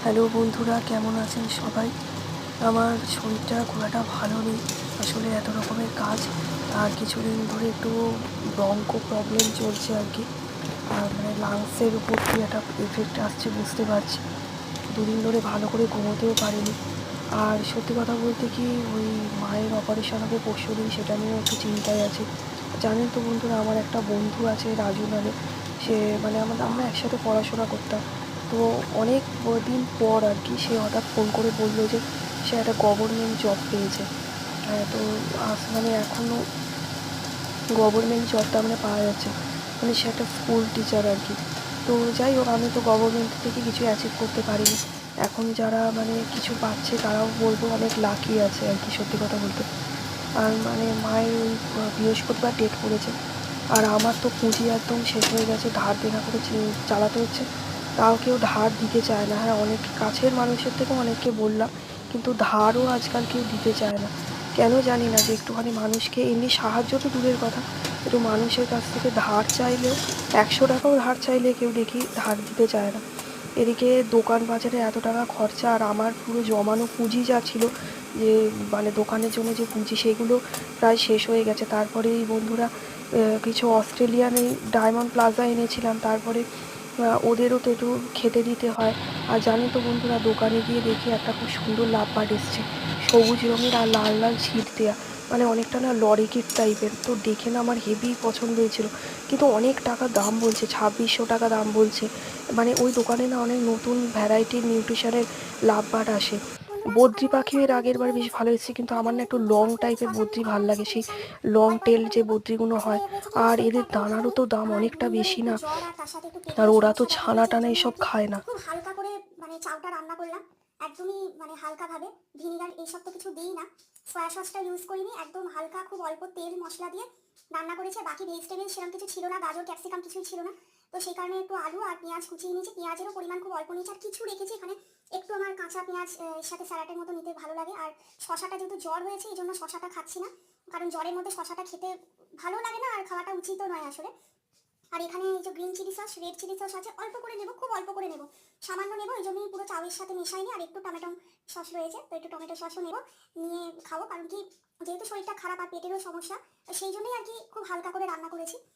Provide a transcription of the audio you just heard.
Hello বন্ধুরা, কেমন আছেন সবাই? আমার শরীরটা খুব একটা ভালো নেই। আসলে এত রকমের কাজ আর কিছুদিন ধরে একটু ব্রঙ্কো প্রবলেম চলছে আর কি। আর মানে লাংসের উপর দিয়ে একটা এফেক্ট আসছে, বুঝতে পারছি। দুদিন ধরে ভালো করে ঘুমোতেও পারিনি। আর সত্যি কথা বলতে কি, ওই মায়ের অপারেশন হবে পরশুদিন, সেটা নিয়েও একটু চিন্তায় আছি। জানেন তো বন্ধুরা, আমার একটা বন্ধু আছে রাজু নামে। সে মানে আমরা একসাথে পড়াশোনা করতাম। তো অনেক দিন পর আর কি সে হঠাৎ ফোন করে বললো যে সে একটা গভর্নমেন্ট জব পেয়েছে। হ্যাঁ, তো মানে এখনও গভর্নমেন্ট জবটা মানে পাওয়া যাচ্ছে, মানে সে একটা স্কুল টিচার আর কি। তো যাই হোক, আমি তো গভর্নমেন্ট থেকে কিছু অ্যাচিভ করতে পারিনি। এখন যারা মানে কিছু পাচ্ছে তারাও বলবো অনেক লাকি আছে আর কি, সত্যি কথা বলতে। আর মানে মায়ের ওই বৃহস্পতিবার ডেট পড়েছে। আর আমার তো পুঁজি একদম শেষ হয়ে গেছে, ধার দেনা করে চালাতে হচ্ছে। তাও কেউ ধার দিতে চায় না। হ্যাঁ, অনেক কাছের মানুষের থেকে অনেককে বললাম, কিন্তু ধারও আজকাল কেউ দিতে চায় না। কেন জানি না, যে একটুখানি মানুষকে এমনি সাহায্য তো দূরের কথা, একটু মানুষের কাছ থেকে ধার চাইলেও, 100 টাকাও ধার চাইলে কেউ দেখি ধার দিতে চায় না। এদিকে দোকান বাজারে এত টাকা খরচা, আর আমার পুরো জমানো পুঁজি যা ছিল, যে মানে দোকানের জন্য যে পুঁজি, সেগুলো প্রায় শেষ হয়ে গেছে। তারপরে এই বন্ধুরা কিছু অস্ট্রেলিয়ান এই ডায়মন্ড প্লাজা এনেছিলাম, তারপরে ওদেরও তো একটু খেতে দিতে হয়। আর জানেন তো বন্ধুরা, দোকানে গিয়ে দেখি একটা খুব সুন্দর লাভ বার্ড এসছে, সবুজ রঙের আর লাল লাল ছিট দেয়া, মানে অনেকটা না লরিকিট টাইপের। তো দেখে না আমার হেভি পছন্দ হয়েছিল, কিন্তু অনেক টাকা দাম বলছে, 2600 টাকা দাম বলছে। মানে ওই দোকানে না অনেক নতুন ভ্যারাইটির নিউট্রিশনের লাভ বার্ড আসে। বদ্রি পাখিও এর আগের বার বেশ ভালো এসেছে, কিন্তু আমার না একটু লং টাইপের বদ্রি ভাল লাগে, সেই লং টেল যে বদ্রিগুলো হয়। আর এদের দানারও তো দাম অনেকটা বেশি না, আর ওরা তো ছানা টানা এসব খায় না। খুব হালকা করে মানে চাউটা রান্না করলাম, একদমই মানে হালকাভাবে। ভিনিগার এইসব তো কিছু দিই না, সয়া সসটা ইউজ করিনি, একদম হালকা খুব অল্প তেল মশলা দিয়ে রান্না করেছে। বাকি ভেজিটেবল সেরকম কিছু ছিল না, গাজর ক্যাপসিকাম কিছুই ছিল না। তো সেই কারণে একটু আলু আর পেঁয়াজ কুচিয়ে নিয়েছি, পেঁয়াজেরও পরিমাণ খুব অল্প নিয়েছি। আর কিছু রেখেছি এখানে, একটু আমার কাঁচা পেঁয়াজ এর সাথে স্যালাডের মতো নিতে ভালো লাগে। আর শশাটা যেহেতু জ্বর হয়েছে, এই জন্য শশাটা খাচ্ছি না, কারণ জ্বরের মধ্যে শশাটা খেতে ভালো লাগে না, আর খাওয়াটা উচিতও নয় আসলে। আর এখানে এই যে green chilli sauce, red chilli sauce আছে, অল্প করে নেব, খুব অল্প করে নেব, সামান্য নেব, এই জন্যই পুরো চাউয়ের সাথে মেশাইনি। আর একটু টমেটো সস রয়েছে, তো একটু টমেটো সসও নেব, নিয়ে খাবো। কারণ কি, যেহেতু শরীরটা খারাপ আর পেটেরও সমস্যা, তো সেই জন্যই আর কি খুব হালকা করে রান্না করেছি।